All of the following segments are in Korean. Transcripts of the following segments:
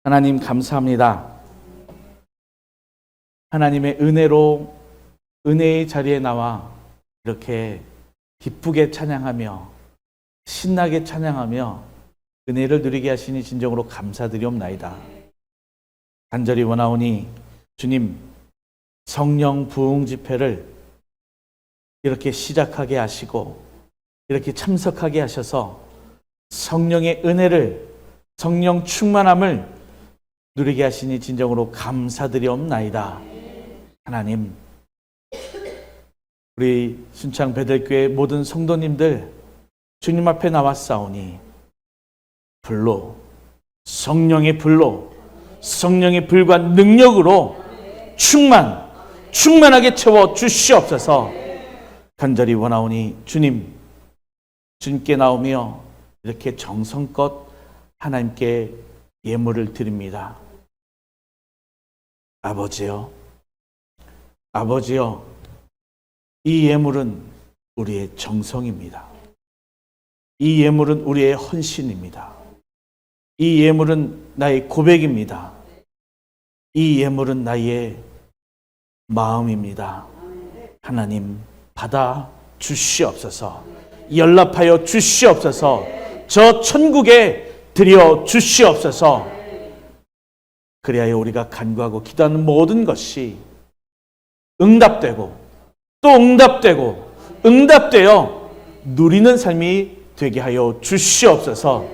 하나님 감사합니다. 하나님의 은혜로 은혜의 자리에 나와 이렇게 기쁘게 찬양하며 신나게 찬양하며 은혜를 누리게 하시니 진정으로 감사드리옵나이다. 간절히 원하오니 주님, 성령 부흥 집회를 이렇게 시작하게 하시고 이렇게 참석하게 하셔서 성령의 은혜를, 성령 충만함을 누리게 하시니 진정으로 감사드리옵나이다. 하나님, 우리 순창 베들교회 모든 성도님들 주님 앞에 나왔사오니 불로, 성령의 불로, 성령의 불과 능력으로 충만하게 채워 주시옵소서. 간절히 원하오니 주님, 주님께 나오며 이렇게 정성껏 하나님께 예물을 드립니다. 아버지여, 아버지여, 이 예물은 우리의 정성입니다. 이 예물은 우리의 헌신입니다. 이 예물은 나의 고백입니다. 이 예물은 나의 마음입니다. 하나님, 받아 주시옵소서. 연락하여 주시옵소서. 저 천국에 드려 주시옵소서. 그리하여 우리가 간구하고 기도하는 모든 것이 응답되고 또 응답되고 응답되어 누리는 삶이 되게 하여 주시옵소서.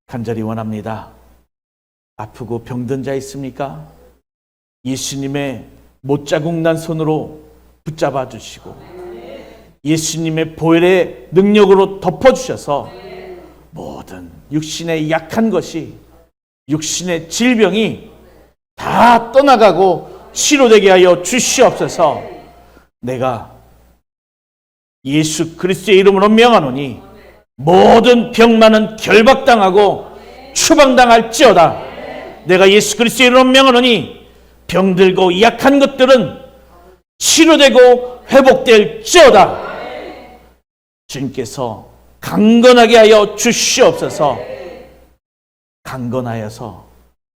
간절히 원합니다. 아프고 병든 자 있습니까? 예수님의 못자국 난 손으로 붙잡아 주시고 예수님의 보혈의 능력으로 덮어주셔서 모든 육신의 약한 것이, 육신의 질병이 다 떠나가고 치료되게 하여 주시옵소서. 내가 예수 그리스도의 이름으로 명하노니 모든 병만은 결박당하고 추방당할지어다. 내가 예수 그리스도의 이름으로 명하노니 병들고 약한 것들은 치료되고 회복될지어다. 주님께서 강건하게 하여 주시옵소서. 강건하여서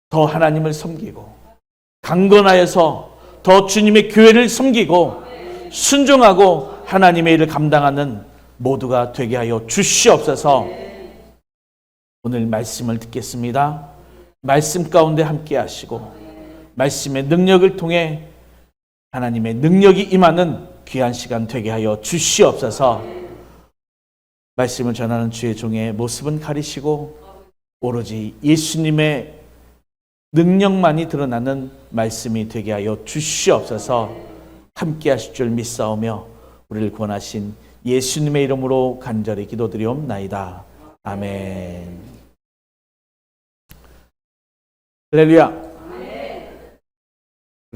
더 하나님을 섬기고, 강건하여서 더 주님의 교회를 섬기고 순종하고 하나님의 일을 감당하는 모두가 되게 하여 주시옵소서. 오늘 말씀을 듣겠습니다. 말씀 가운데 함께 하시고 말씀의 능력을 통해 하나님의 능력이 임하는 귀한 시간 되게 하여 주시옵소서. 말씀을 전하는 주의 종의 모습은 가리시고 오로지 예수님의 능력만이 드러나는 말씀이 되게 하여 주시옵소서. 함께 하실 줄 믿사오며 우리를 구원하신 예수님의 이름으로 간절히 기도드리옵나이다. 아멘. 할렐루야.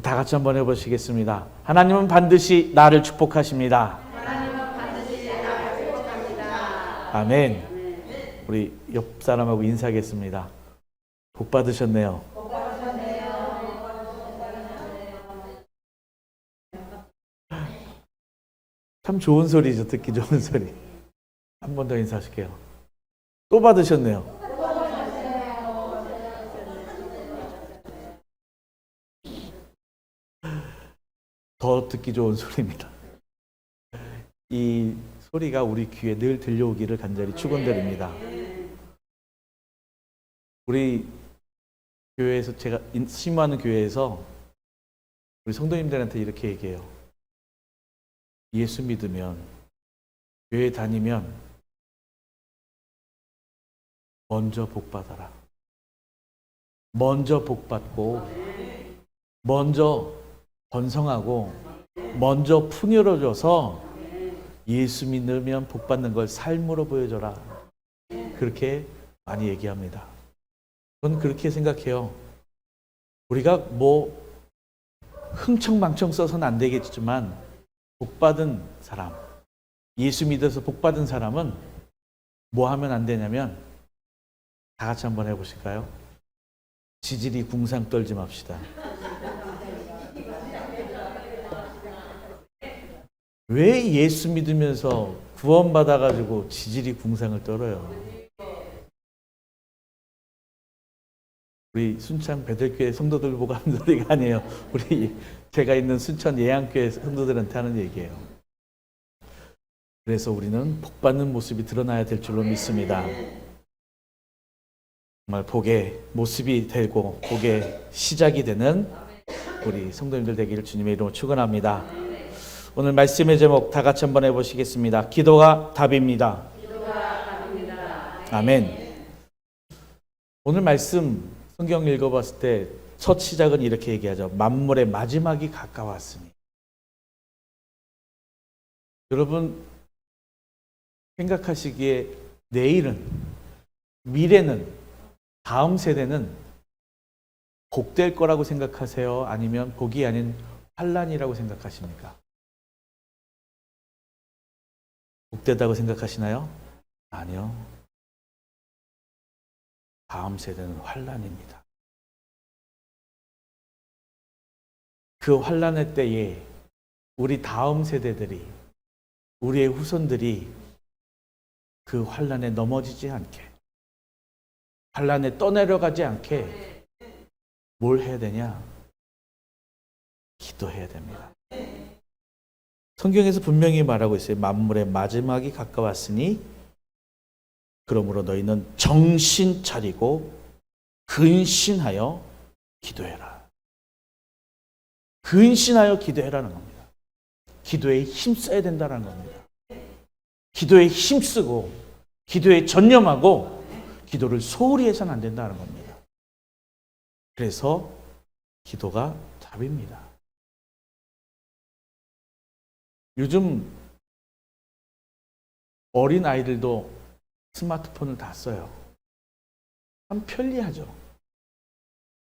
다 같이 한번 해보시겠습니다. 하나님은 반드시 나를 축복하십니다. 아멘. 우리 옆 사람하고 인사하겠습니다. 복 받으셨네요. 참 좋은 소리죠. 듣기 좋은 소리. 한 번 더 인사하실게요. 또 받으셨네요. 더 듣기 좋은 소리입니다. 이 소리가 우리 귀에 늘 들려오기를 간절히 축원드립니다. 우리 교회에서, 제가 심무하는 교회에서 우리 성도님들한테 이렇게 얘기해요. 예수 믿으면, 교회 다니면 먼저 복 받아라. 먼저 복 받고 먼저 번성하고 먼저 풍요로워져서 예수 믿으면 복 받는 걸 삶으로 보여줘라. 그렇게 많이 얘기합니다. 저는 그렇게 생각해요. 우리가 뭐 흥청망청 써서는 안 되겠지만 복 받은 사람, 예수 믿어서 복 받은 사람은 뭐 하면 안 되냐면 다 같이 한번 해보실까요? 지질이 궁상 떨지 맙시다. 왜 예수 믿으면서 구원받아가지고 지질이 궁상을 떨어요? 우리 순천 베들교회 성도들 보고 하는 소리가 아니에요. 제가 있는 순천 예양교회 성도들한테 하는 얘기예요. 그래서 우리는 복받는 모습이 드러나야 될 줄로 믿습니다. 정말 복의 모습이 되고 복의 시작이 되는 우리 성도님들 되기를 주님의 이름으로 축원합니다. 오늘 말씀의 제목 다 같이 한번 해보시겠습니다. 기도가 답입니다. 아멘. 오늘 말씀 성경 읽어봤을 때 첫 시작은 이렇게 얘기하죠. 만물의 마지막이 가까웠으니. 여러분 생각하시기에 내일은, 미래는, 다음 세대는 복될 거라고 생각하세요? 아니면 복이 아닌 환난이라고 생각하십니까? 복되다고 생각하시나요? 아니요. 다음 세대는 환난입니다. 그 환난의 때에 우리 다음 세대들이, 우리의 후손들이 그 환난에 넘어지지 않게, 환난에 떠내려가지 않게 뭘 해야 되냐? 기도해야 됩니다. 성경에서 분명히 말하고 있어요. 만물의 마지막이 가까웠으니 그러므로 너희는 정신 차리고 근신하여 기도해라. 근신하여 기도해라는 겁니다. 기도에 힘써야 된다는 겁니다. 기도에 힘쓰고 기도에 전념하고 기도를 소홀히 해서는 안 된다는 겁니다. 그래서 기도가 답입니다. 요즘 어린 아이들도 스마트폰을 다 써요. 참 편리하죠.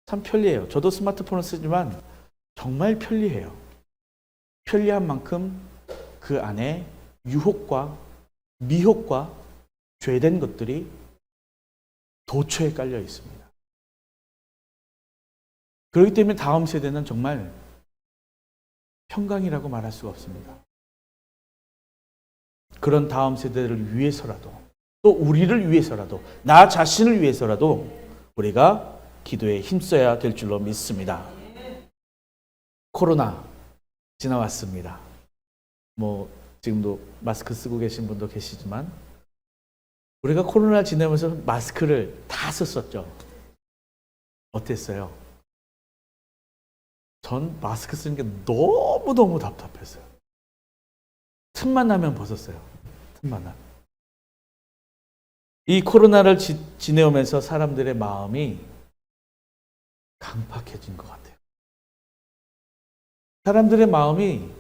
참 편리해요. 저도 스마트폰을 쓰지만 정말 편리해요. 편리한 만큼 그 안에 유혹과 미혹과 죄된 것들이 도처에 깔려 있습니다. 그렇기 때문에 다음 세대는 정말 평강이라고 말할 수가 없습니다. 그런 다음 세대를 위해서라도, 또 우리를 위해서라도, 나 자신을 위해서라도 우리가 기도에 힘써야 될 줄로 믿습니다. 코로나 지나왔습니다. 지금도 마스크 쓰고 계신 분도 계시지만 우리가 코로나 지내면서 마스크를 다 썼었죠. 어땠어요? 전 마스크 쓰는 게 너무너무 답답했어요. 틈만 나면 벗었어요. 틈만 나면. 이 코로나를 지내오면서 사람들의 마음이 강팍해진 것 같아요. 사람들의 마음이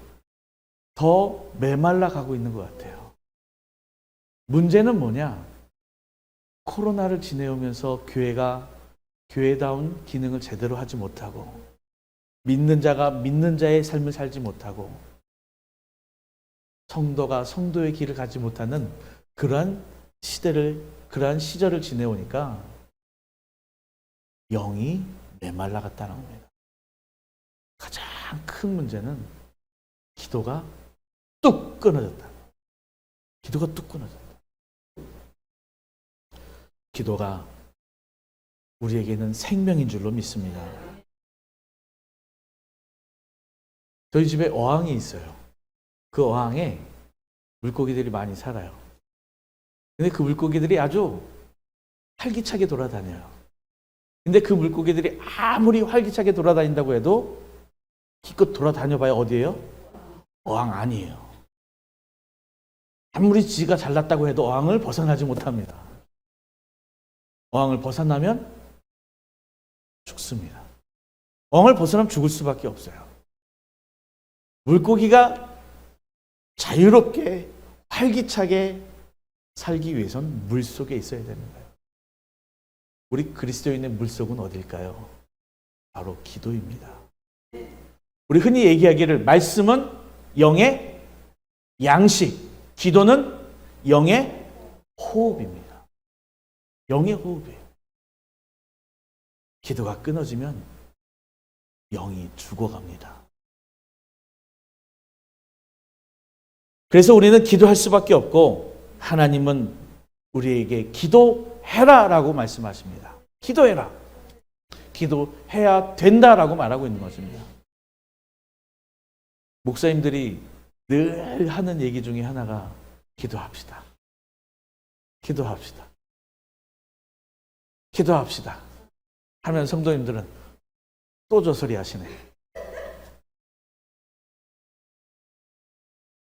더 메말라 가고 있는 것 같아요. 문제는 뭐냐? 코로나를 지내오면서 교회가 교회다운 기능을 제대로 하지 못하고, 믿는 자가 믿는 자의 삶을 살지 못하고, 성도가 성도의 길을 가지 못하는 그러한 시절을 지내오니까 영이 메말라갔다는 겁니다. 가장 큰 문제는 기도가 뚝 끊어졌다. 기도가 뚝 끊어졌다. 기도가 우리에게는 생명인 줄로 믿습니다. 저희 집에 어항이 있어요. 그 어항에 물고기들이 많이 살아요. 근데 그 물고기들이 아주 활기차게 돌아다녀요. 근데 그 물고기들이 아무리 활기차게 돌아다닌다고 해도 기껏 돌아다녀봐야 어디예요? 어항 아니에요. 아무리 지가 잘났다고 해도 어항을 벗어나지 못합니다. 어항을 벗어나면 죽습니다. 어항을 벗어나면 죽을 수밖에 없어요. 물고기가 자유롭게 활기차게 살기 위해서는 물속에 있어야 되는 거예요. 우리 그리스도인의 물속은 어딜까요? 바로 기도입니다. 우리 흔히 얘기하기를 말씀은 영의 양식, 기도는 영의 호흡입니다. 영의 호흡이에요. 기도가 끊어지면 영이 죽어갑니다. 그래서 우리는 기도할 수밖에 없고, 하나님은 우리에게 기도해라 라고 말씀하십니다. 기도해라. 기도해야 된다라고 말하고 있는 것입니다. 목사님들이 늘 하는 얘기 중에 하나가 기도합시다. 기도합시다. 기도합시다. 하면 성도님들은 또 저 소리 하시네.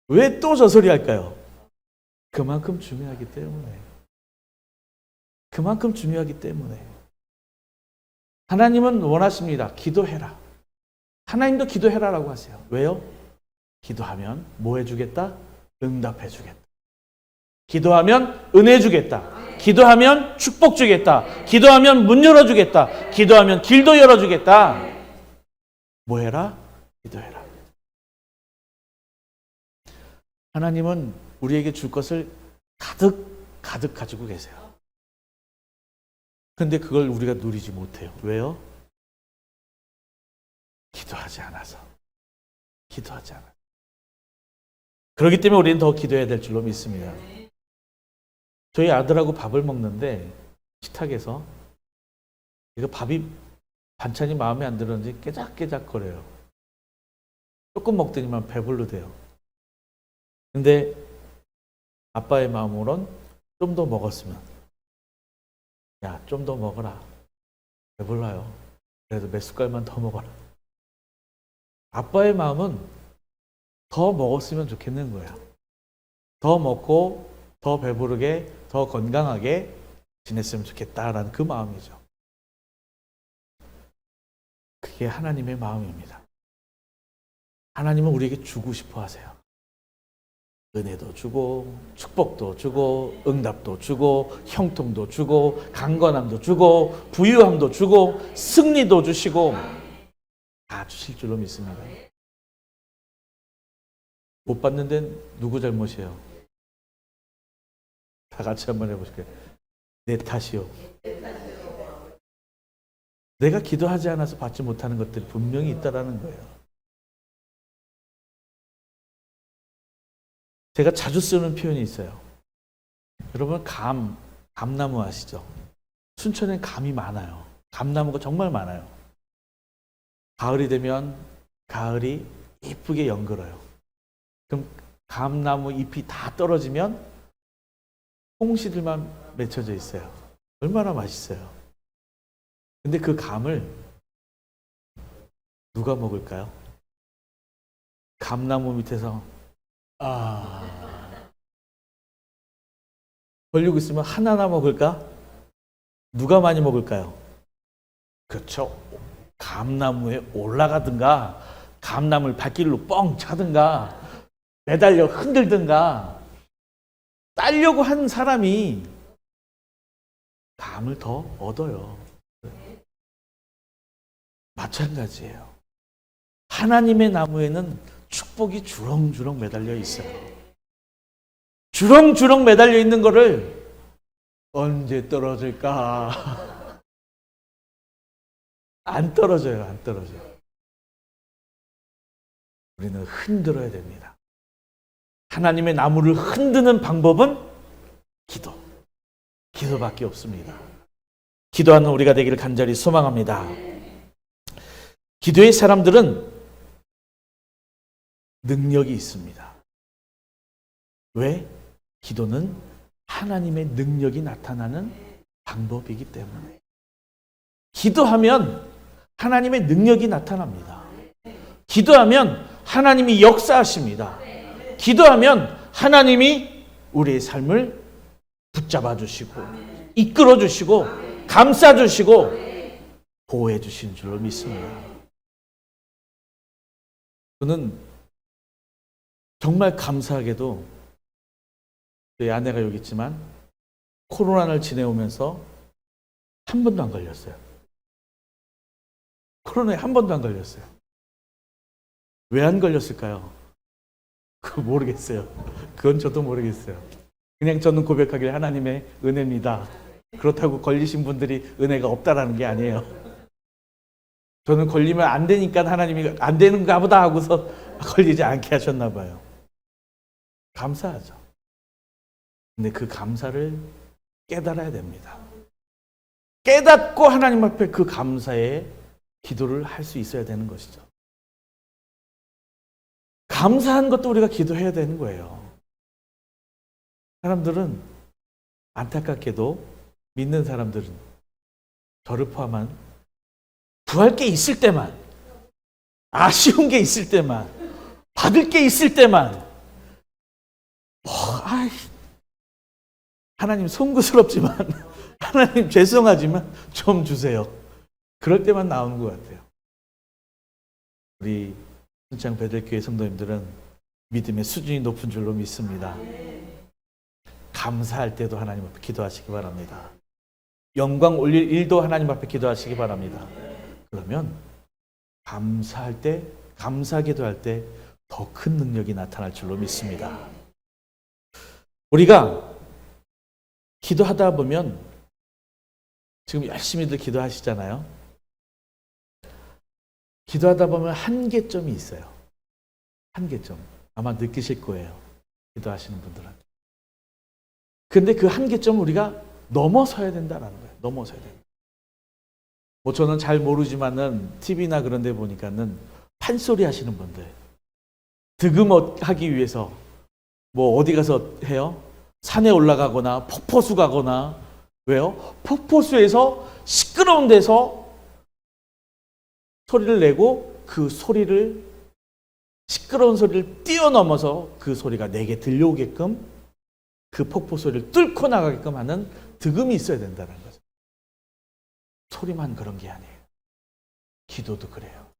왜 또 저 소리 할까요? 그만큼 중요하기 때문에. 그만큼 중요하기 때문에. 하나님은 원하십니다. 기도해라. 하나님도 기도해라라고 하세요. 왜요? 기도하면 뭐 해주겠다? 응답해 주겠다. 기도하면 은혜 주겠다. 기도하면 축복 주겠다. 기도하면 문 열어주겠다. 기도하면 길도 열어주겠다. 뭐 해라? 기도해라. 하나님은 우리에게 줄 것을 가득 가지고 계세요. 근데 그걸 우리가 누리지 못해요. 왜요? 기도하지 않아서. 기도하지 않아서. 그렇기 때문에 우리는 더 기도해야 될 줄로 믿습니다. 저희 아들하고 밥을 먹는데 식탁에서 이거 반찬이 마음에 안 들었는지 깨작깨작거려요. 조금 먹더니만 배불러대요. 근데 아빠의 마음으론 좀 더 먹었으면, 야, 좀 더 먹어라. 배불러요. 그래도 몇 숟갈만 더 먹어라. 아빠의 마음은 더 먹었으면 좋겠는 거야. 더 먹고 더 배부르게 더 건강하게 지냈으면 좋겠다라는 그 마음이죠. 그게 하나님의 마음입니다. 하나님은 우리에게 주고 싶어 하세요. 은혜도 주고 축복도 주고 응답도 주고 형통도 주고 강건함도 주고 부유함도 주고 승리도 주시고 다 주실 줄로 믿습니다. 못 받는 데는 누구 잘못이에요? 다 같이 한번 해보실게요. 내 탓이요. 내가 기도하지 않아서 받지 못하는 것들이 분명히 있다라는 거예요. 제가 자주 쓰는 표현이 있어요. 여러분 감나무 아시죠? 순천엔 감이 많아요. 감나무가 정말 많아요. 가을이 되면 가을이 예쁘게 연글어요. 그럼 감나무 잎이 다 떨어지면 홍시들만 맺혀져 있어요. 얼마나 맛있어요. 근데 그 감을 누가 먹을까요? 감나무 밑에서 걸리고 있으면 하나나 먹을까? 누가 많이 먹을까요? 그렇죠. 감나무에 올라가든가 감나무를 발길로 뻥 차든가 매달려 흔들든가 따려고 한 사람이 감을 더 얻어요. 마찬가지예요. 하나님의 나무에는 축복이 주렁주렁 매달려 있어요. 주렁주렁 매달려 있는 거를 언제 떨어질까? 안 떨어져요. 안 떨어져요. 우리는 흔들어야 됩니다. 하나님의 나무를 흔드는 방법은 기도밖에 없습니다. 기도하는 우리가 되기를 간절히 소망합니다. 기도의 사람들은 능력이 있습니다. 왜? 기도는 하나님의 능력이 나타나는 방법이기 때문에. 기도하면 하나님의 능력이 나타납니다. 기도하면 하나님이 역사하십니다. 기도하면 하나님이 우리의 삶을 붙잡아 주시고 이끌어 주시고 감싸 주시고 보호해 주신 줄로 믿습니다. 저는 정말 감사하게도 저희 아내가 여기 있지만 코로나를 지내오면서 한 번도 안 걸렸어요. 코로나에 한 번도 안 걸렸어요. 왜 안 걸렸을까요? 그거 모르겠어요. 그건 저도 모르겠어요. 그냥 저는 고백하길 하나님의 은혜입니다. 그렇다고 걸리신 분들이 은혜가 없다라는 게 아니에요. 저는 걸리면 안 되니까 하나님이 안 되는가 보다 하고서 걸리지 않게 하셨나 봐요. 감사하죠. 근데 그 감사를 깨달아야 됩니다. 깨닫고 하나님 앞에 그 감사의 기도를 할 수 있어야 되는 것이죠. 감사한 것도 우리가 기도해야 되는 거예요. 사람들은 안타깝게도 믿는 사람들은 저를 포함한 구할 게 있을 때만, 아쉬운 게 있을 때만, 받을 게 있을 때만 하나님 송구스럽지만 하나님 죄송하지만 좀 주세요. 그럴 때만 나오는 것 같아요. 우리 순창 베들교회 성도님들은 믿음의 수준이 높은 줄로 믿습니다. 감사할 때도 하나님 앞에 기도하시기 바랍니다. 영광 올릴 일도 하나님 앞에 기도하시기 바랍니다. 그러면 감사할 때, 감사 기도할 때 더 큰 능력이 나타날 줄로 믿습니다. 우리가 기도하다 보면 지금 열심히들 기도하시잖아요. 기도하다 보면 한계점이 있어요. 한계점. 아마 느끼실 거예요. 기도하시는 분들은. 근데 그 한계점을 우리가 넘어서야 된다는 거예요. 넘어서야 돼요. 뭐 저는 잘 모르지만은 TV나 그런 데 보니까는 판소리 하시는 분들, 득음하기 위해서 뭐 어디 가서 해요? 산에 올라가거나 폭포수 가거나, 왜요? 폭포수에서 시끄러운 데서 소리를 내고 그 소리를, 시끄러운 소리를 뛰어넘어서 그 소리가 내게 들려오게끔, 그 폭포 소리를 뚫고 나가게끔 하는 득음이 있어야 된다는 거죠. 소리만 그런 게 아니에요. 기도도 그래요.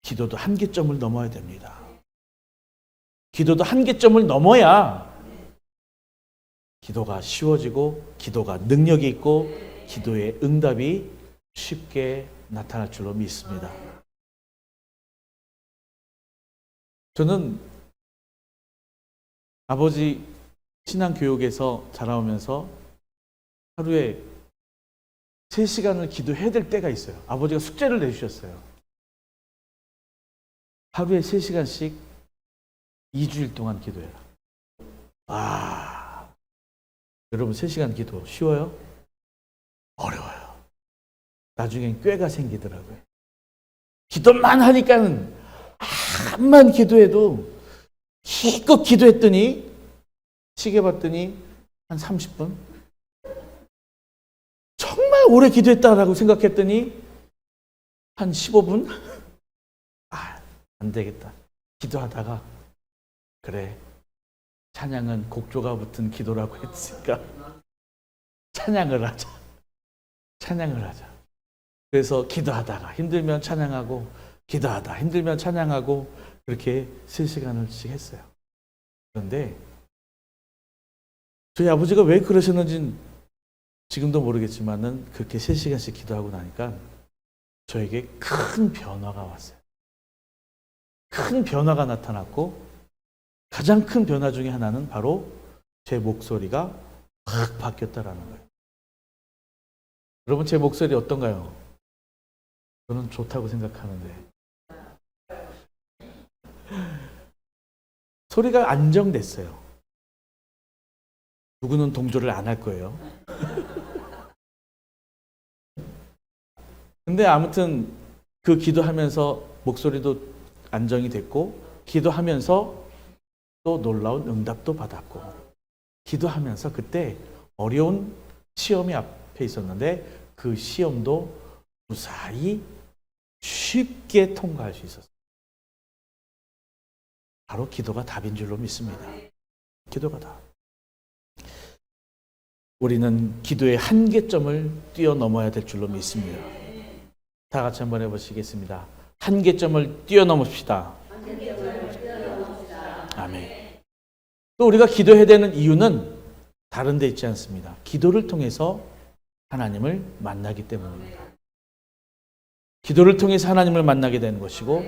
기도도 한계점을 넘어야 됩니다. 기도도 한계점을 넘어야 기도가 쉬워지고 기도가 능력이 있고 기도의 응답이 쉽게 나타날 줄로 믿습니다. 저는 아버지 신앙교육에서 자라오면서 하루에 3시간을 기도해야 될 때가 있어요. 아버지가 숙제를 내주셨어요. 하루에 3시간씩 2주일 동안 기도해라. 여러분 3시간 기도 쉬워요? 어려워요. 나중엔 꾀가 생기더라고요. 기도만 하니까는 암만 기도해도 기껏 기도했더니 시계 봤더니 한 30분? 정말 오래 기도했다라고 생각했더니 한 15분? 안 되겠다. 기도하다가 그래, 찬양은 곡조가 붙은 기도라고 했으니까 찬양을 하자. 찬양을 하자. 그래서 기도하다가 힘들면 찬양하고, 기도하다 힘들면 찬양하고, 그렇게 3시간을씩 했어요. 그런데 저희 아버지가 왜 그러셨는지는 지금도 모르겠지만은 그렇게 3시간씩 기도하고 나니까 저에게 큰 변화가 왔어요. 큰 변화가 나타났고, 가장 큰 변화 중에 하나는 바로 제 목소리가 확 바뀌었다라는 거예요. 여러분 제 목소리 어떤가요? 저는 좋다고 생각하는데 소리가 안정됐어요. 누구는 동조를 안 할 거예요. 근데 아무튼 그 기도하면서 목소리도 안정이 됐고, 기도하면서 또 놀라운 응답도 받았고, 기도하면서 그때 어려운 시험이 앞에 있었는데 그 시험도 무사히 쉽게 통과할 수 있었어요. 바로 기도가 답인 줄로 믿습니다. 기도가 답. 우리는 기도의 한계점을 뛰어넘어야 될 줄로 믿습니다. 다 같이 한번 해보시겠습니다. 한계점을 뛰어넘읍시다. 아멘. 또 우리가 기도해야 되는 이유는 다른 데 있지 않습니다. 기도를 통해서 하나님을 만나기 때문입니다. 기도를 통해서 하나님을 만나게 되는 것이고,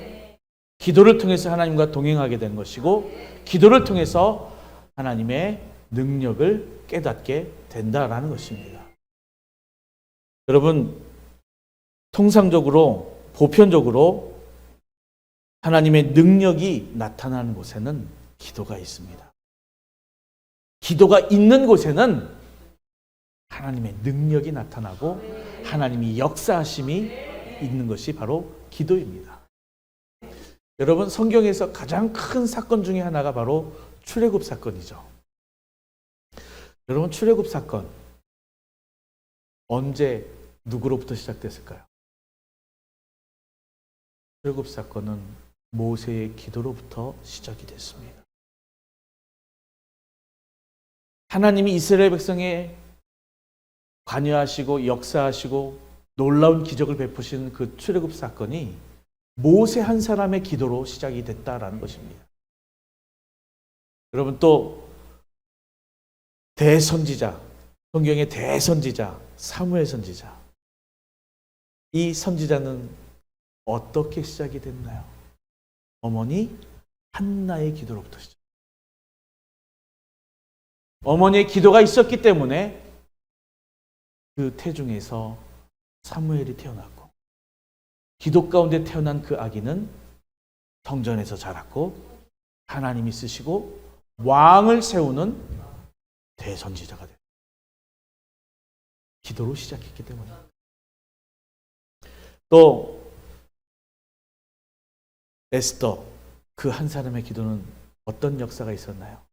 기도를 통해서 하나님과 동행하게 되는 것이고, 기도를 통해서 하나님의 능력을 깨닫게 된다라는 것입니다. 여러분, 통상적으로, 보편적으로 하나님의 능력이 나타나는 곳에는 기도가 있습니다. 기도가 있는 곳에는 하나님의 능력이 나타나고 하나님이 역사하심이 있는 것이 바로 기도입니다. 여러분, 성경에서 가장 큰 사건 중에 하나가 바로 출애굽 사건이죠. 여러분, 출애굽 사건 언제 누구로부터 시작됐을까요? 출애굽 사건은 모세의 기도로부터 시작이 됐습니다. 하나님이 이스라엘 백성에 관여하시고 역사하시고 놀라운 기적을 베푸신 그 출애굽 사건이 모세 한 사람의 기도로 시작이 됐다라는 것입니다. 여러분, 또 대선지자, 성경의 대선지자 사무엘 선지자, 이 선지자는 어떻게 시작이 됐나요? 어머니 한나의 기도로부터 시작. 어머니의 기도가 있었기 때문에 그 태중에서 사무엘이 태어났고, 기도 가운데 태어난 그 아기는 성전에서 자랐고 하나님이 쓰시고 왕을 세우는 대선지자가 됐습니다. 기도로 시작했기 때문입니다. 또 에스더, 그 한 사람의 기도는 어떤 역사가 있었나요?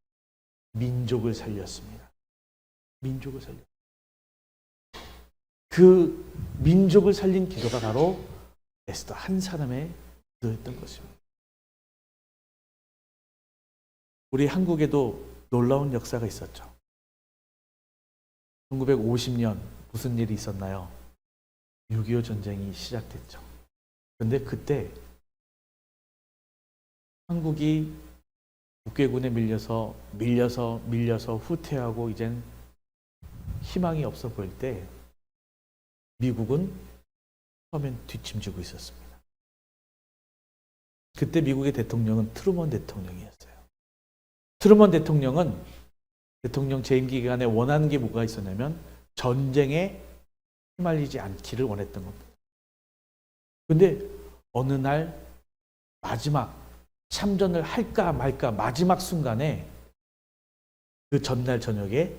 민족을 살렸습니다. 민족을 살렸습니다. 그 민족을 살린 기도가 바로 에스더 한 사람의 기도였던 것입니다. 우리 한국에도 놀라운 역사가 있었죠. 1950년 무슨 일이 있었나요? 6.25 전쟁이 시작됐죠. 그런데 그때 한국이 북괴군에 밀려서 후퇴하고 이젠 희망이 없어 보일 때 미국은 처음엔 뒷짐지고 있었습니다. 그때 미국의 대통령은 트루먼 대통령이었어요. 트루먼 대통령은 대통령 재임 기간에 원하는 게 뭐가 있었냐면 전쟁에 휘말리지 않기를 원했던 겁니다. 그런데 어느 날 마지막 참전을 할까 말까 마지막 순간에 그 전날 저녁에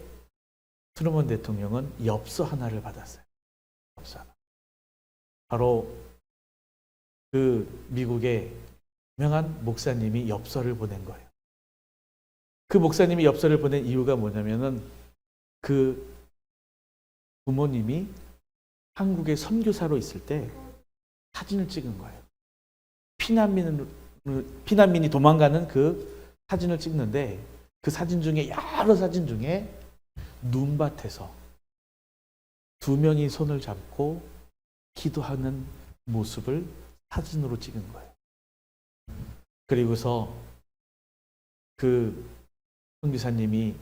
트루먼 대통령은 엽서 하나를 받았어요. 엽서 하나. 바로 그 미국의 유명한 목사님이 엽서를 보낸 거예요. 그 목사님이 엽서를 보낸 이유가 뭐냐면은 그 부모님이 한국에 선교사로 있을 때 사진을 찍은 거예요. 피난민이 도망가는 그 사진을 찍는데 그 사진 중에 여러 사진 중에 눈밭에서 두 명이 손을 잡고 기도하는 모습을 사진으로 찍은 거예요. 그리고서 그 선교사님이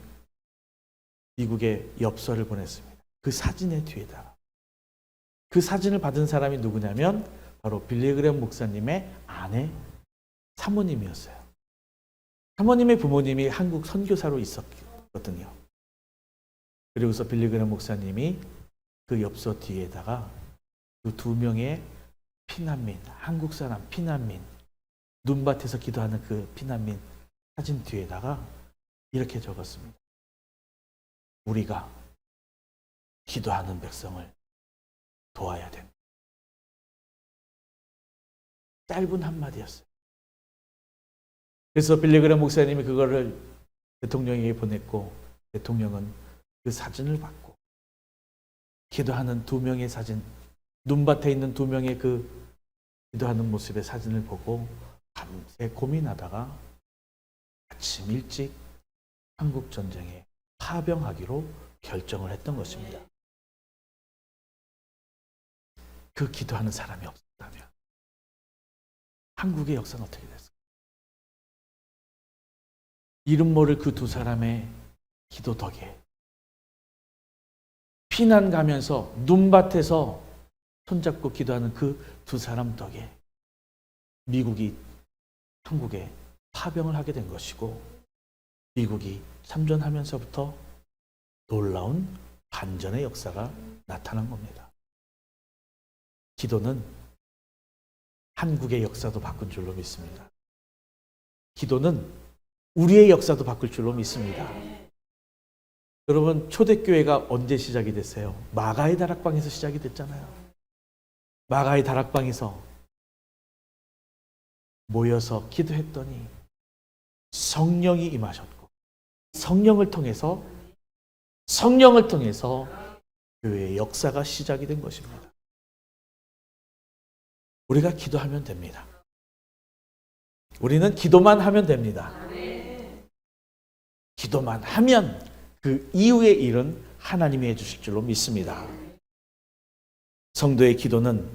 미국에 엽서를 보냈습니다. 그 사진의 뒤에다가. 그 사진을 받은 사람이 누구냐면 바로 빌리그램 목사님의 아내 사모님이었어요. 사모님의 부모님이 한국 선교사로 있었거든요. 그리고서 빌리그램 목사님이 그 엽서 뒤에다가 그 두 명의 피난민, 한국 사람 피난민, 눈밭에서 기도하는 그 피난민 사진 뒤에다가 이렇게 적었습니다. 우리가 기도하는 백성을 도와야 된다. 짧은 한마디였어요. 그래서 빌리그램 목사님이 그거를 대통령에게 보냈고 대통령은 그 사진을 받고 기도하는 두 명의 사진, 눈밭에 있는 두 명의 그 기도하는 모습의 사진을 보고 밤새 고민하다가 아침 일찍 한국 전쟁에 파병하기로 결정을 했던 것입니다. 그 기도하는 사람이 없었다면 한국의 역사는 어떻게 됐을까요? 이름 모를 그 두 사람의 기도 덕에 피난 가면서 눈밭에서 손잡고 기도하는 그 두 사람 덕에 미국이 한국에 파병을 하게 된 것이고 미국이 참전하면서부터 놀라운 반전의 역사가 나타난 겁니다. 기도는 한국의 역사도 바꾼 줄로 믿습니다. 기도는 우리의 역사도 바꿀 줄로 믿습니다. 여러분, 초대교회가 언제 시작이 됐어요? 마가의 다락방에서 시작이 됐잖아요. 마가의 다락방에서 모여서 기도했더니 성령이 임하셨고, 성령을 통해서 교회의 역사가 시작이 된 것입니다. 우리가 기도하면 됩니다. 우리는 기도만 하면 됩니다. 기도만 하면 그 이후의 일은 하나님이 해주실 줄로 믿습니다. 성도의 기도는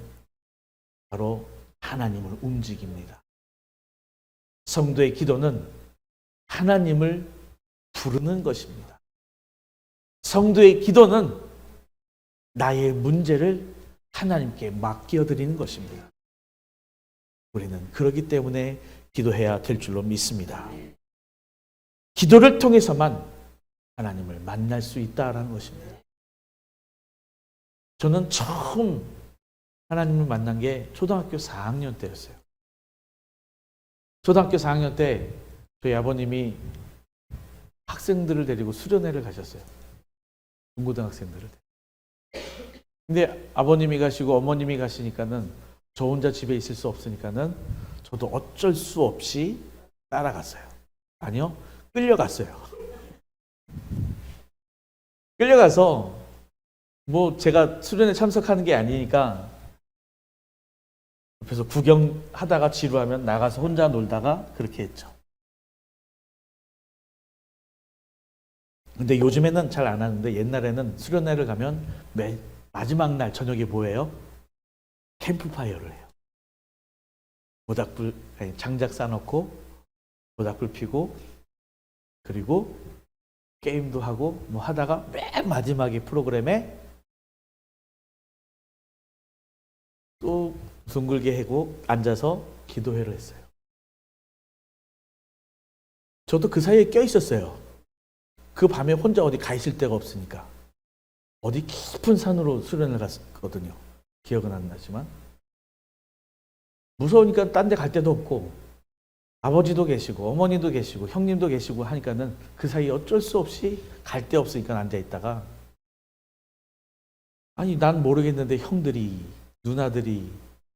바로 하나님을 움직입니다. 성도의 기도는 하나님을 부르는 것입니다. 성도의 기도는 나의 문제를 하나님께 맡겨드리는 것입니다. 우리는 그렇기 때문에 기도해야 될 줄로 믿습니다. 기도를 통해서만 하나님을 만날 수 있다라는 것입니다. 저는 처음 하나님을 만난 게 초등학교 4학년 때였어요. 초등학교 4학년 때 저희 아버님이 학생들을 데리고 수련회를 가셨어요. 중고등학생들을. 근데 아버님이 가시고 어머님이 가시니까는 저 혼자 집에 있을 수 없으니까는 저도 어쩔 수 없이 따라갔어요. 아니요, 끌려갔어요. 끌려가서 뭐 제가 수련회 참석하는 게 아니니까 옆에서 구경하다가 지루하면 나가서 혼자 놀다가 그렇게 했죠. 근데 요즘에는 잘 안 하는데 옛날에는 수련회를 가면 마지막 날 저녁에 뭐예요? 캠프파이어를 해요. 장작 쌓아놓고 모닥불 피고 그리고 게임도 하고 뭐 하다가 맨 마지막에 프로그램에 또 둥글게 하고 앉아서 기도회를 했어요. 저도 그 사이에 껴 있었어요. 그 밤에 혼자 어디 가 있을 데가 없으니까 어디 깊은 산으로 수련을 갔거든요. 기억은 안 나지만 무서우니까 딴 데 갈 데도 없고 아버지도 계시고 어머니도 계시고 형님도 계시고 하니까는 그 사이에 어쩔 수 없이 갈 데 없으니까 앉아 있다가 아니 난 모르겠는데 형들이 누나들이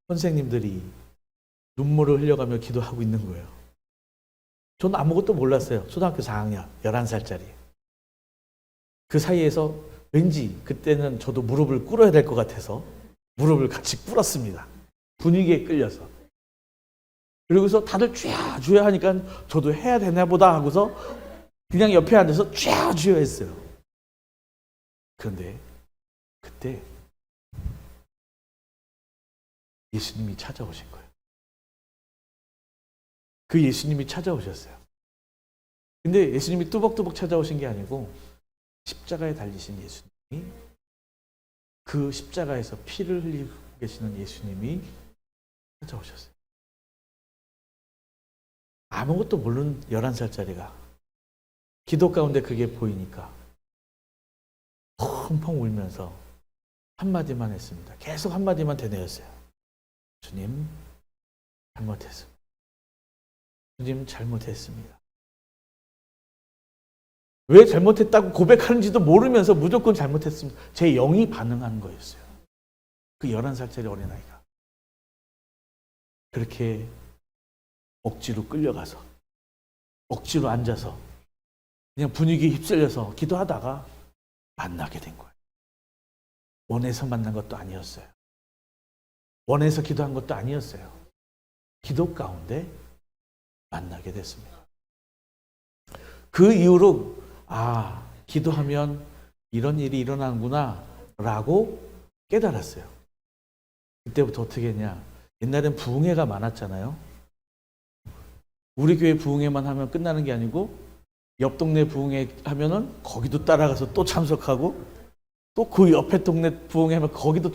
선생님들이 눈물을 흘려가며 기도하고 있는 거예요. 저는 아무것도 몰랐어요. 초등학교 4학년 11살짜리. 그 사이에서 왠지 그때는 저도 무릎을 꿇어야 될 것 같아서 무릎을 같이 꿇었습니다. 분위기에 끌려서. 그리고서 다들 쥐야 하니까 저도 해야 되나 보다 하고서 그냥 옆에 앉아서 쥐야 했어요. 그런데 그때 예수님이 찾아오신 거예요. 그 예수님이 찾아오셨어요. 근데 예수님이 뚜벅뚜벅 찾아오신 게 아니고 십자가에 달리신 예수님이 그 십자가에서 피를 흘리고 계시는 예수님이 찾아오셨어요. 아무것도 모르는 11살짜리가 기도 가운데 그게 보이니까 펑펑 울면서 한마디만 했습니다. 계속 한마디만 되뇌었어요. 주님, 잘못했습니다. 주님, 잘못했습니다. 왜 잘못했다고 고백하는지도 모르면서 무조건 잘못했습니다. 제 영이 반응하는 거였어요. 그 11살짜리 어린아이가. 그렇게 억지로 끌려가서 억지로 앉아서 그냥 분위기에 휩쓸려서 기도하다가 만나게 된 거예요. 원해서 만난 것도 아니었어요. 원해서 기도한 것도 아니었어요. 기도 가운데 만나게 됐습니다. 그 이후로 기도하면 이런 일이 일어나는구나 라고 깨달았어요. 그때부터 어떻게 했냐. 옛날엔 부흥회가 많았잖아요. 우리 교회 부흥회만 하면 끝나는 게 아니고 옆 동네 부흥회 하면은 거기도 따라가서 또 참석하고 또 그 옆에 동네 부흥회 하면 거기도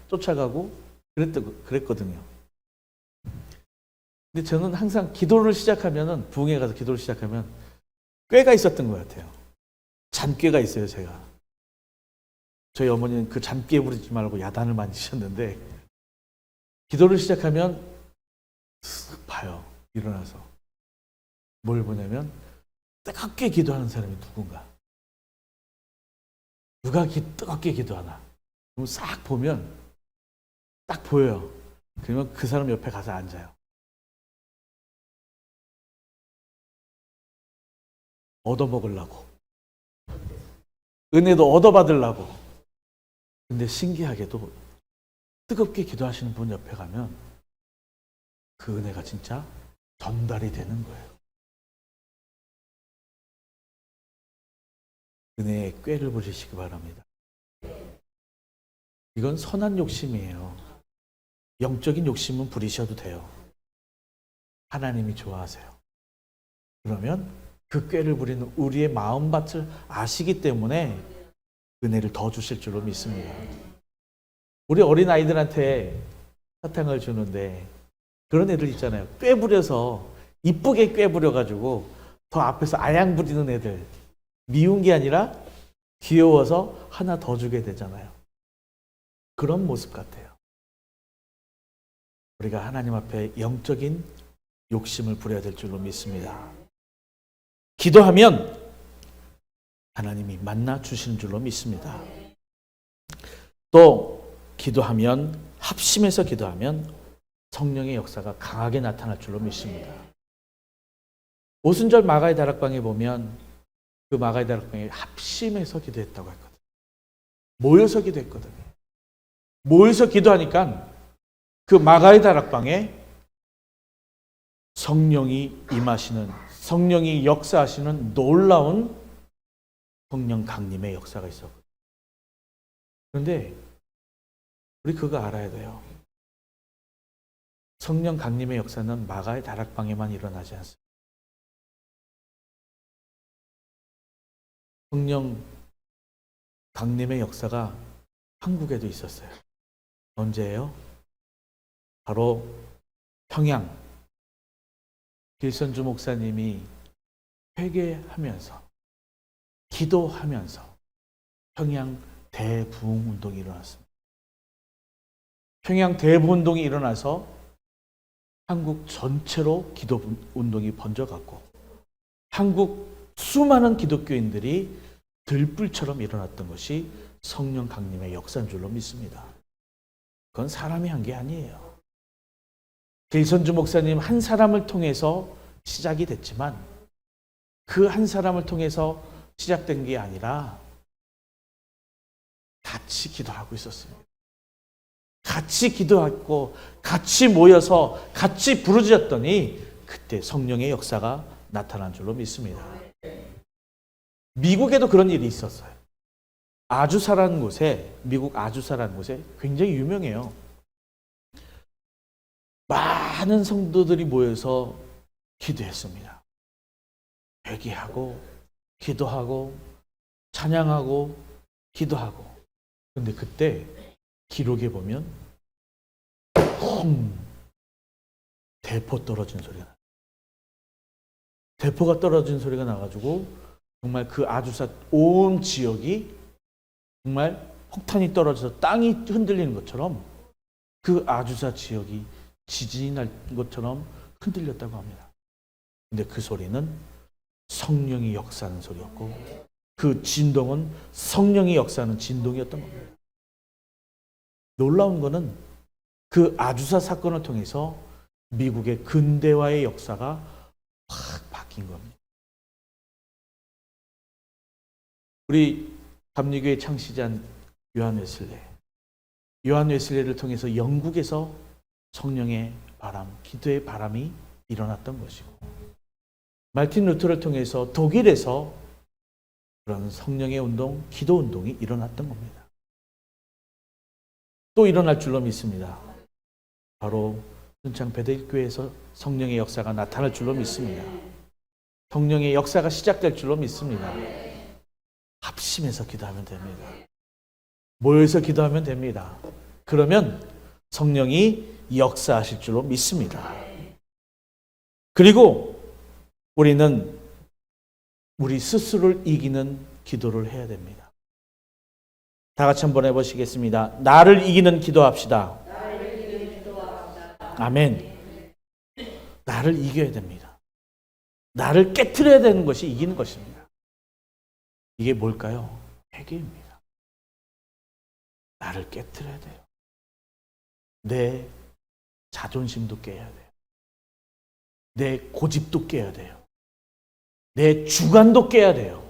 쫓아가고 그랬거든요. 근데 저는 항상 기도를 시작하면은 부흥회 가서 기도를 시작하면 꾀가 있었던 것 같아요. 잔꾀가 있어요, 제가. 저희 어머니는 그 잔꾀 부리지 말고 야단을 많이 치셨는데 기도를 시작하면 봐요. 일어나서. 뭘 보냐면 뜨겁게 기도하는 사람이 누군가. 누가 뜨겁게 기도하나? 그럼 싹 보면 딱 보여요. 그러면 그 사람 옆에 가서 앉아요. 얻어먹으려고. 은혜도 얻어받으려고. 근데 신기하게도 뜨겁게 기도하시는 분 옆에 가면 그 은혜가 진짜 전달이 되는 거예요. 은혜의 꾀를 부리시기 바랍니다. 이건 선한 욕심이에요. 영적인 욕심은 부리셔도 돼요. 하나님이 좋아하세요. 그러면 그 꾀를 부리는 우리의 마음밭을 아시기 때문에 은혜를 더 주실 줄로 믿습니다. 우리 어린아이들한테 사탕을 주는데 그런 애들 있잖아요. 꾀 부려서 이쁘게 꾀 부려가지고 더 앞에서 아양 부리는 애들. 미운 게 아니라 귀여워서 하나 더 주게 되잖아요. 그런 모습 같아요. 우리가 하나님 앞에 영적인 욕심을 부려야 될 줄로 믿습니다. 기도하면 하나님이 만나 주시는 줄로 믿습니다. 또 기도하면, 합심해서 기도하면 성령의 역사가 강하게 나타날 줄로 믿습니다. 오순절 마가의 다락방에 보면 그 마가의 다락방에 합심해서 기도했다고 했거든요. 모여서 기도했거든요. 모여서 기도하니까 그 마가의 다락방에 성령이 임하시는, 성령이 역사하시는 놀라운 성령 강림의 역사가 있었거든요. 그런데 우리 그거 알아야 돼요. 성령 강림의 역사는 마가의 다락방에만 일어나지 않습니다. 성령 강림의 역사가 한국에도 있었어요. 언제예요? 바로 평양 길선주 목사님이 회개하면서 기도하면서 평양 대부흥 운동이 일어났습니다. 평양 대부흥 운동이 일어나서 한국 전체로 기도 운동이 번져갔고 한국 수많은 기독교인들이 들불처럼 일어났던 것이 성령 강림의 역사인 줄로 믿습니다. 그건 사람이 한 게 아니에요. 길선주 목사님 한 사람을 통해서 시작이 됐지만 그 한 사람을 통해서 시작된 게 아니라 같이 기도하고 있었습니다. 같이 기도하고 같이 모여서 같이 부르짖었더니 그때 성령의 역사가 나타난 줄로 믿습니다. 미국에도 그런 일이 있었어요. 아주사라는 곳에, 미국 아주사라는 곳에 굉장히 유명해요. 많은 성도들이 모여서 기도했습니다. 회개하고 기도하고 찬양하고 기도하고. 근데 그때 기록에 보면 대포 떨어진 소리가 나요. 대포가 떨어진 소리가 나가지고 정말 그 아주사 온 지역이 정말 폭탄이 떨어져서 땅이 흔들리는 것처럼 그 아주사 지역이 지진이 날 것처럼 흔들렸다고 합니다. 근데 그 소리는 성령이 역사하는 소리였고 그 진동은 성령이 역사하는 진동이었던 겁니다. 놀라운 거는 그 아주사 사건을 통해서 미국의 근대화의 역사가 확 바뀐 겁니다. 우리 감리교의 창시자인 요한 웨슬레. 요한 웨슬레를 통해서 영국에서 성령의 바람, 기도의 바람이 일어났던 것이고 말틴 루터를 통해서 독일에서 그런 성령의 운동, 기도 운동이 일어났던 겁니다. 또 일어날 줄로 믿습니다. 바로 순창 베들교회에서 성령의 역사가 나타날 줄로 믿습니다. 성령의 역사가 시작될 줄로 믿습니다. 합심해서 기도하면 됩니다. 모여서 기도하면 됩니다. 그러면 성령이 역사하실 줄로 믿습니다. 그리고 우리는 우리 스스로를 이기는 기도를 해야 됩니다. 다 같이 한번 해보시겠습니다. 나를 이기는 기도합시다. 아멘. 나를 이겨야 됩니다. 나를 깨트려야 되는 것이 이기는 것입니다. 이게 뭘까요? 회개입니다. 나를 깨트려야 돼요. 내 자존심도 깨야 돼요. 내 고집도 깨야 돼요. 내 주관도 깨야 돼요.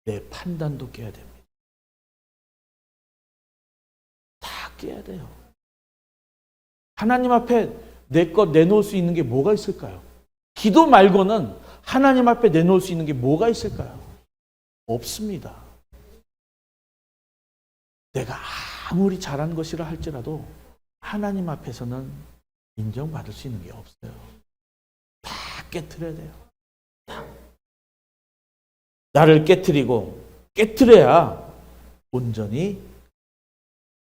내 판단도 깨야 됩니다. 다 깨야 돼요. 하나님 앞에 내 것 내놓을 수 있는 게 뭐가 있을까요? 기도 말고는 하나님 앞에 내놓을 수 있는 게 뭐가 있을까요? 없습니다. 내가 아무리 잘한 것이라 할지라도 하나님 앞에서는 인정받을 수 있는 게 없어요. 다 깨트려야 돼요. 다. 나를 깨트리고 깨트려야 온전히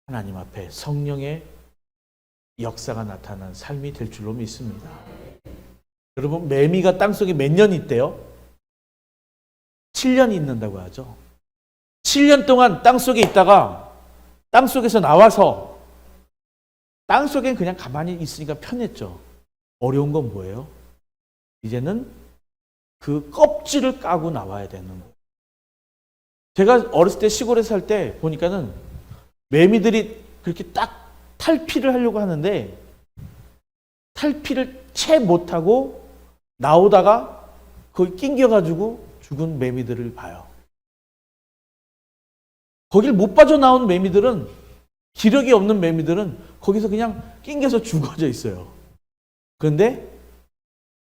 하나님 앞에 성령의 역사가 나타난 삶이 될 줄로 믿습니다. 여러분, 매미가 땅속에 몇 년 있대요? 7년 있는다고 하죠. 7년 동안 땅속에 있다가 땅속에서 나와서 땅속엔 그냥 가만히 있으니까 편했죠. 어려운 건 뭐예요? 이제는 그 껍질을 까고 나와야 되는 거예요. 제가 어렸을 때 시골에 살 때 보니까는 매미들이 그렇게 딱 탈피를 하려고 하는데 탈피를 채 못하고 나오다가 거기 낑겨가지고 죽은 매미들을 봐요. 거길 못 빠져나온 매미들은, 기력이 없는 매미들은 거기서 그냥 낑겨서 죽어져 있어요. 그런데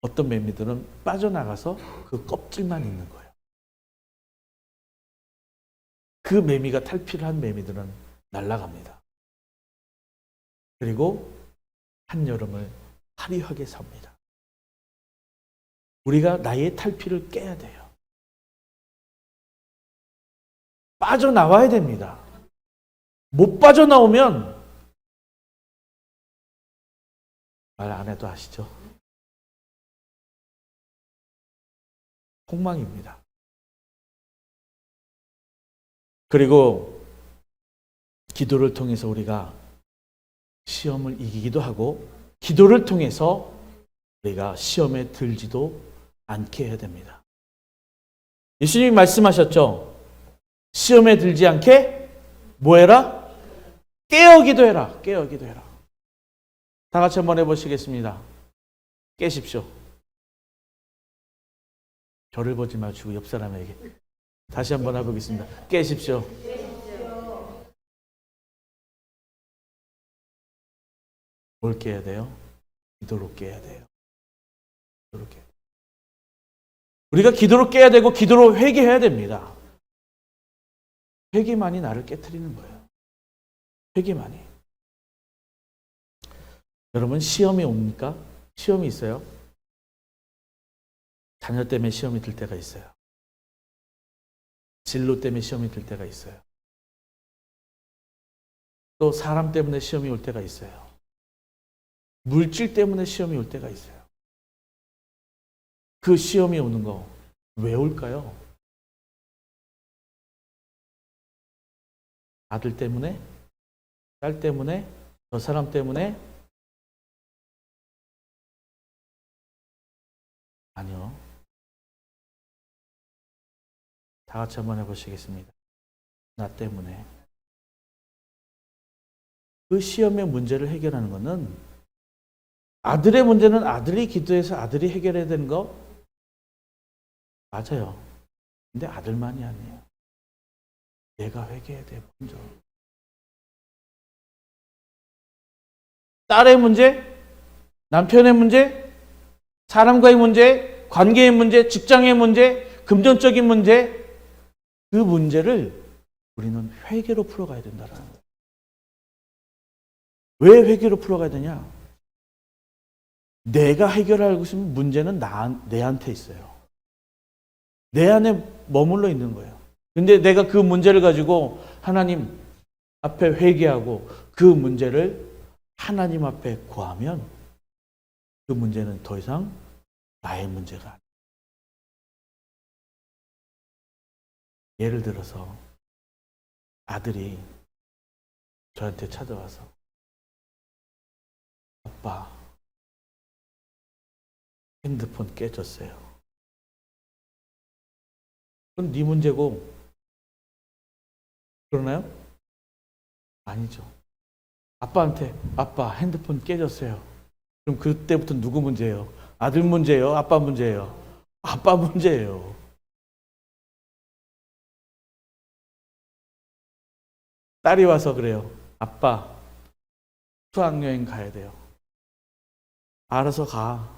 어떤 매미들은 빠져나가서 그 껍질만 있는 거예요. 그 매미가 탈피를 한 매미들은 날아갑니다. 그리고 한여름을 화려하게 삽니다. 우리가 나의 탈피를 깨야 돼요. 빠져나와야 됩니다. 못 빠져나오면 말 안 해도 아시죠? 폭망입니다. 그리고 기도를 통해서 우리가 시험을 이기기도 하고 기도를 통해서 우리가 시험에 들지도 않게 해야 됩니다. 예수님이 말씀하셨죠? 시험에 들지 않게 뭐 해라? 깨어 기도해라. 깨어 기도해라. 다 같이 한번 해보시겠습니다. 깨십시오. 저를 보지 마시고 옆 사람에게 다시 한번 해보겠습니다. 깨십시오. 뭘 깨야 돼요? 기도로 깨야 돼요. 기도로 깨야 돼요. 우리가 기도로 깨야 되고 기도로 회개해야 됩니다. 회개만이 나를 깨트리는 거예요. 회개만이. 여러분, 시험이 옵니까? 시험이 있어요. 자녀 때문에 시험이 들 때가 있어요. 진로 때문에 시험이 들 때가 있어요. 또 사람 때문에 시험이 올 때가 있어요. 물질 때문에 시험이 올 때가 있어요. 그 시험이 오는 거 왜 올까요? 아들 때문에? 딸 때문에? 저 사람 때문에? 아니요. 다 같이 한번 해보시겠습니다. 나 때문에. 그 시험의 문제를 해결하는 것은 아들의 문제는 아들이 기도해서 아들이 해결해야 되는 거 맞아요. 근데 아들만이 아니에요. 내가 회개해야 돼요. 먼저. 딸의 문제, 남편의 문제, 사람과의 문제, 관계의 문제, 직장의 문제, 금전적인 문제, 그 문제를 우리는 회개로 풀어가야 된다는 거예요. 왜 회개로 풀어가야 되냐? 내가 해결하고 싶은 문제는 내한테 있어요. 내 안에 머물러 있는 거예요. 근데 내가 그 문제를 가지고 하나님 앞에 회개하고 그 문제를 하나님 앞에 구하면 그 문제는 더 이상 나의 문제가 아니에요. 예를 들어서 아들이 저한테 찾아와서 아빠, 핸드폰 깨졌어요. 그건 네 문제고 그러나요? 아니죠. 아빠한테 아빠 핸드폰 깨졌어요. 그럼 그때부터 누구 문제예요? 아들 문제예요? 아빠 문제예요? 아빠 문제예요. 딸이 와서 그래요. 아빠 수학여행 가야 돼요. 알아서 가.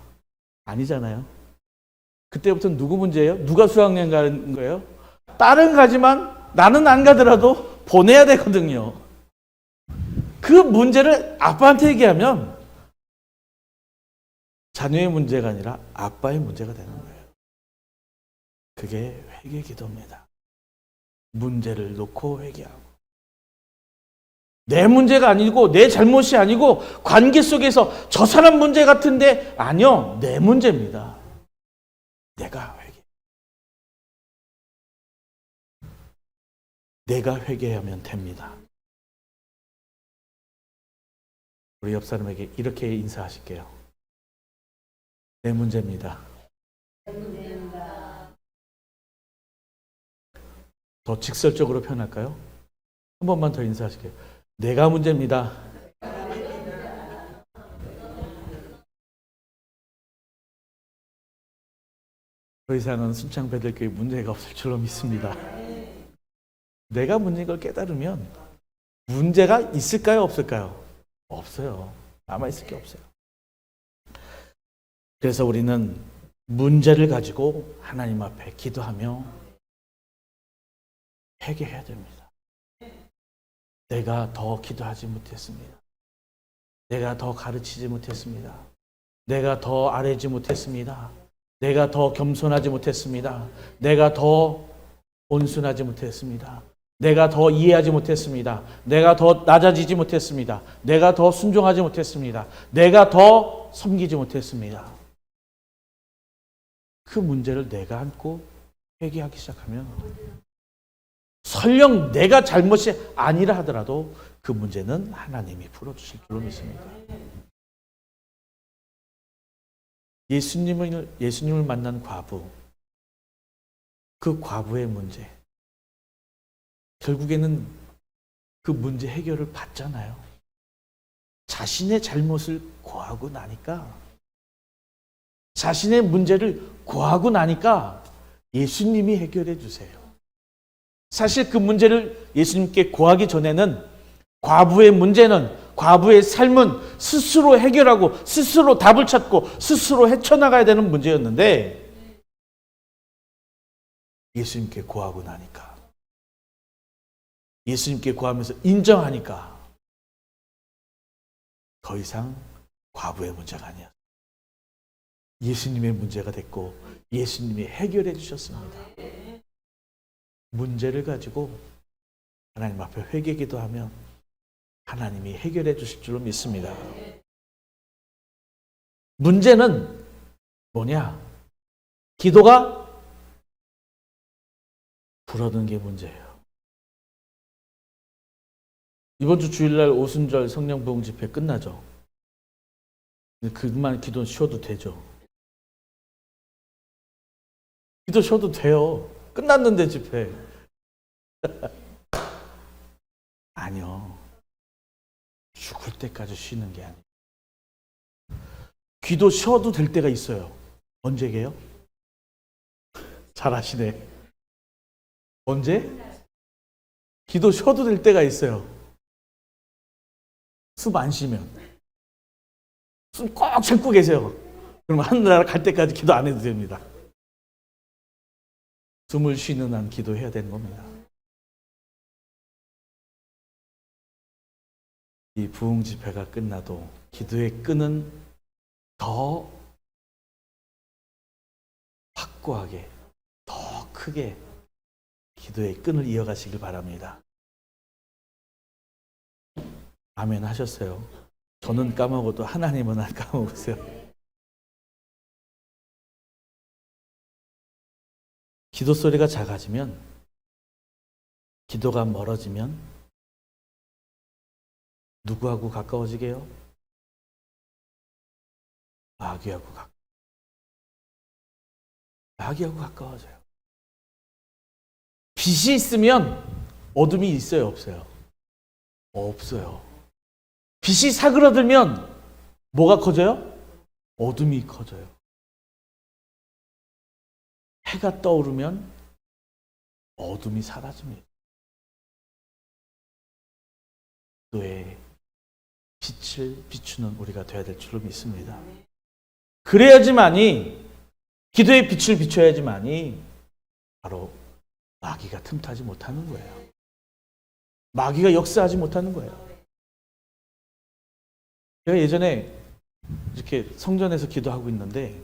아니잖아요. 그때부터는 누구 문제예요? 누가 수학여행 가는 거예요? 딸은 가지만 나는 안 가더라도 보내야 되거든요. 그 문제를 아빠한테 얘기하면 자녀의 문제가 아니라 아빠의 문제가 되는 거예요. 그게 회개 기도입니다. 문제를 놓고 회개하고. 내 문제가 아니고 내 잘못이 아니고 관계 속에서 저 사람 문제 같은데 아니요. 내 문제입니다. 내가 회개. 내가 회개하면 됩니다. 우리 옆 사람에게 이렇게 인사하실게요. 내 문제입니다. 더 직설적으로 표현할까요? 한 번만 더 인사하실게요. 내가 문제입니다. 더 이상은 순창배들교회 문제가 없을 줄로 믿습니다. 내가 문제인 걸 깨달으면 문제가 있을까요? 없을까요? 없어요. 남아있을 게 없어요. 그래서 우리는 문제를 가지고 하나님 앞에 기도하며 회개해야 됩니다. 내가 더 기도하지 못했습니다. 내가 더 가르치지 못했습니다. 내가 더 아뢰지 못했습니다. 내가 더 겸손하지 못했습니다. 내가 더 온순하지 못했습니다. 내가 더 이해하지 못했습니다. 내가 더 낮아지지 못했습니다. 내가 더 순종하지 못했습니다. 내가 더 섬기지 못했습니다. 그 문제를 내가 안고 회개하기 시작하면 설령 내가 잘못이 아니라 하더라도 그 문제는 하나님이 풀어주실 줄로 믿습니다. 예수님을 만난 과부, 그 과부의 문제, 결국에는 그 문제 해결을 받잖아요. 자신의 잘못을 고하고 나니까, 자신의 문제를 고하고 나니까 예수님이 해결해 주세요. 사실 그 문제를 예수님께 고하기 전에는 과부의 문제는, 과부의 삶은 스스로 해결하고 스스로 답을 찾고 스스로 헤쳐나가야 되는 문제였는데 예수님께 고하고 나니까, 예수님께 고하면서 인정하니까 더 이상 과부의 문제가 아니야. 예수님의 문제가 됐고 예수님이 해결해 주셨습니다. 문제를 가지고 하나님 앞에 회개 기도하면 하나님이 해결해 주실 줄로 믿습니다. 문제는 뭐냐? 기도가 불어든 게 문제예요. 이번 주 주일날 오순절 성령 부흥 집회 끝나죠. 그만 기도 쉬어도 되죠. 기도 쉬어도 돼요. 끝났는데 집회. 아니요. 죽을 때까지 쉬는 게 아니에요. 기도 쉬어도 될 때가 있어요. 언제게요? 잘 아시네. 언제? 기도 쉬어도 될 때가 있어요. 숨 안 쉬면. 숨 꼭 참고 계세요. 그럼 하늘나라 갈 때까지 기도 안 해도 됩니다. 숨을 쉬는 한 기도해야 되는 겁니다. 이 부흥 집회가 끝나도 기도의 끈은 더 확고하게, 더 크게 기도의 끈을 이어가시길 바랍니다. 아멘 하셨어요? 저는 까먹어도 하나님은 안 까먹으세요. 기도 소리가 작아지면, 기도가 멀어지면 누구하고 가까워지게요? 마귀하고 가까워져요. 빛이 있으면 어둠이 있어요, 없어요? 없어요. 빛이 사그라들면 뭐가 커져요? 어둠이 커져요. 해가 떠오르면 어둠이 사라집니다. 기도에 빛을 비추는 우리가 되어야 될 줄로 믿습니다. 그래야지만이, 기도의 빛을 비춰야지만이 바로 마귀가 틈타지 못하는 거예요. 마귀가 역사하지 못하는 거예요. 제가 예전에 이렇게 성전에서 기도하고 있는데,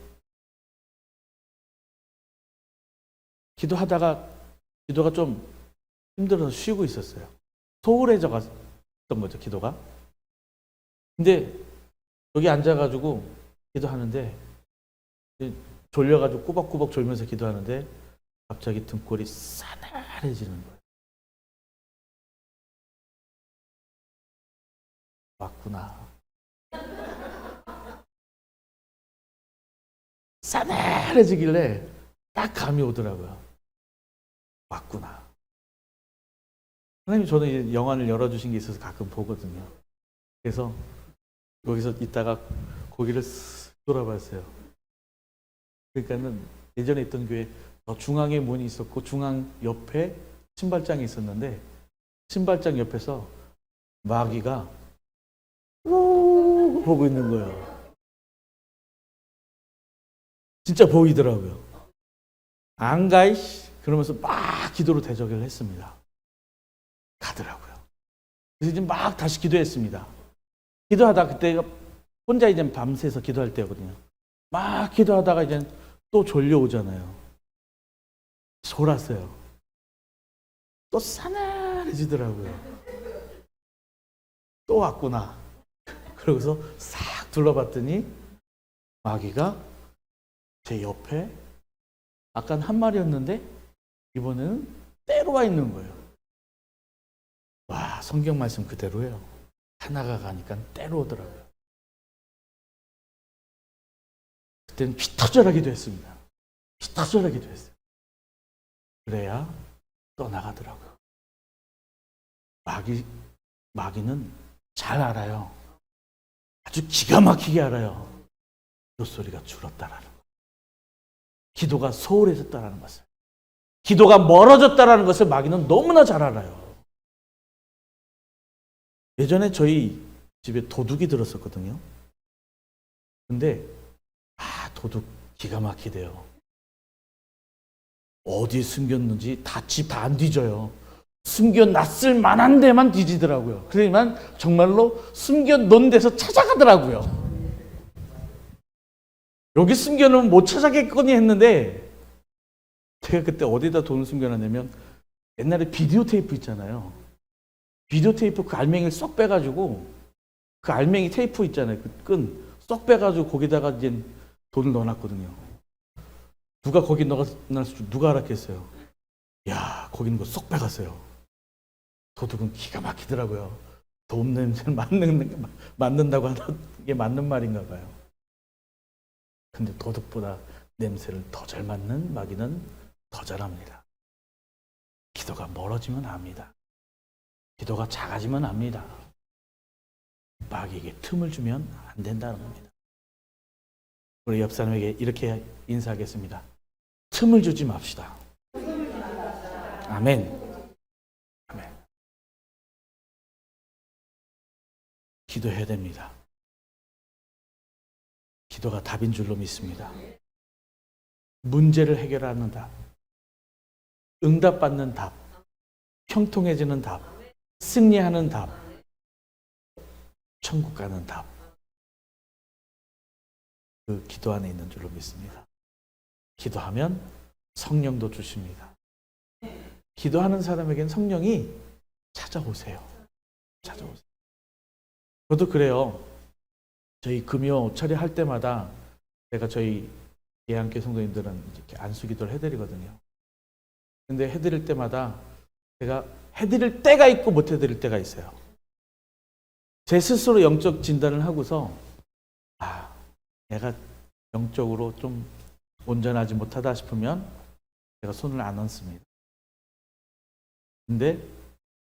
기도가 좀 힘들어서 쉬고 있었어요. 소홀해져 갔던 거죠, 기도가. 근데 여기 앉아가지고 기도하는데, 졸려가지고 꾸벅꾸벅 졸면서 기도하는데 갑자기 등골이 싸늘해지는 거예요. 왔구나. 싸늘해지길래 딱 감이 오더라고요. 왔구나. 하나님, 저는 이제 영안을 열어주신 게 있어서 가끔 보거든요. 그래서 여기서 있다가 거기를 쓱 돌아봤어요. 그러니까는 예전에 있던 교회 중앙에 문이 있었고 중앙 옆에 신발장이 있었는데, 신발장 옆에서 마귀가 우 보고 있는 거예요. 진짜 보이더라고요. 안 가이씨 그러면서 막 기도로 대적을 했습니다. 가더라고요. 그래서 이제 막 다시 기도했습니다. 기도하다 그때가 혼자 이제 밤새서 기도할 때거든요. 막 기도하다가 이제 또 졸려오잖아요. 졸았어요. 또 싸늘해지더라고요. 또 왔구나. 그러고서 싹 둘러봤더니 마귀가 제 옆에 아까 한 마리였는데 이번에는 떼로 와 있는 거예요. 와, 성경 말씀 그대로예요. 하나가 가니까 떼로 오더라고요. 그때는 피 터져라 기도했습니다. 피 터져라 기도했어요. 그래야 떠나가더라고요. 마귀는 잘 알아요. 아주 기가 막히게 알아요. 기도 소리가 줄었다라는 거. 기도가 소홀해졌다라는 것을. 기도가 멀어졌다라는 것을 마귀는 너무나 잘 알아요. 예전에 저희 집에 도둑이 들었었거든요. 근데 도둑 기가 막히대요. 어디에 숨겼는지 다 집 안 뒤져요. 숨겨놨을 만한 데만 뒤지더라고요. 그러지만 정말로 숨겨놓은 데서 찾아가더라고요. 여기 숨겨놓으면 못 찾아겠거니 했는데, 제가 그때 어디다 돈을 숨겨놨냐면 옛날에 비디오 테이프 있잖아요. 비디오 테이프 그 알맹이를 쏙 빼가지고, 그 알맹이 테이프 있잖아요. 그 끈 쏙 빼가지고 거기다가 이제 돈을 넣어놨거든요. 누가 거기 넣어놨을 줄 누가 알았겠어요. 야, 거기 있는 거 쏙 빼갔어요. 도둑은 기가 막히더라고요. 돈 냄새를 맡는다고 하는 게 맞는 말인가 봐요. 근데 도둑보다 냄새를 더 잘 맡는 마귀는 더 잘합니다. 기도가 멀어지면 압니다. 기도가 작아지면 압니다. 마귀에게 틈을 주면 안 된다는 겁니다. 우리 옆 사람에게 이렇게 인사하겠습니다. 틈을 주지 맙시다. 아멘. 아멘. 기도해야 됩니다. 기도가 답인 줄로 믿습니다. 문제를 해결하는 답, 응답받는 답, 형통해지는 답, 승리하는 답, 천국 가는 답. 그 기도 안에 있는 줄로 믿습니다. 기도하면 성령도 주십니다. 기도하는 사람에겐 성령이 찾아오세요. 찾아오세요. 저도 그래요. 저희 금요 처리할 때마다 제가 저희 예한교 성도님들은 이렇게 안수기도를 해드리거든요. 근데 해드릴 때마다 제가 해드릴 때가 있고 못 해드릴 때가 있어요. 제 스스로 영적 진단을 하고서 내가 영적으로 좀 온전하지 못하다 싶으면 제가 손을 안 얹습니다. 근데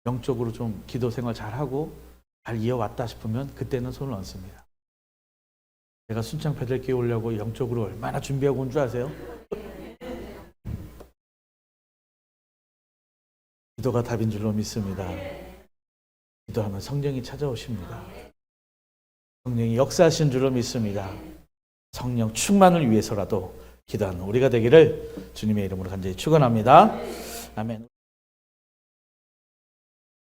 영적으로 좀 기도 생활 잘하고 잘 이어왔다 싶으면 그때는 손을 얹습니다. 제가 순창 배들기 오려고 영적으로 얼마나 준비하고 온 줄 아세요? 기도가 답인 줄로 믿습니다. 기도하면 성령이 찾아오십니다. 성령이 역사하신 줄로 믿습니다. 성령 충만을 위해서라도 기도하는 우리가 되기를 주님의 이름으로 간절히 축원합니다. 아멘.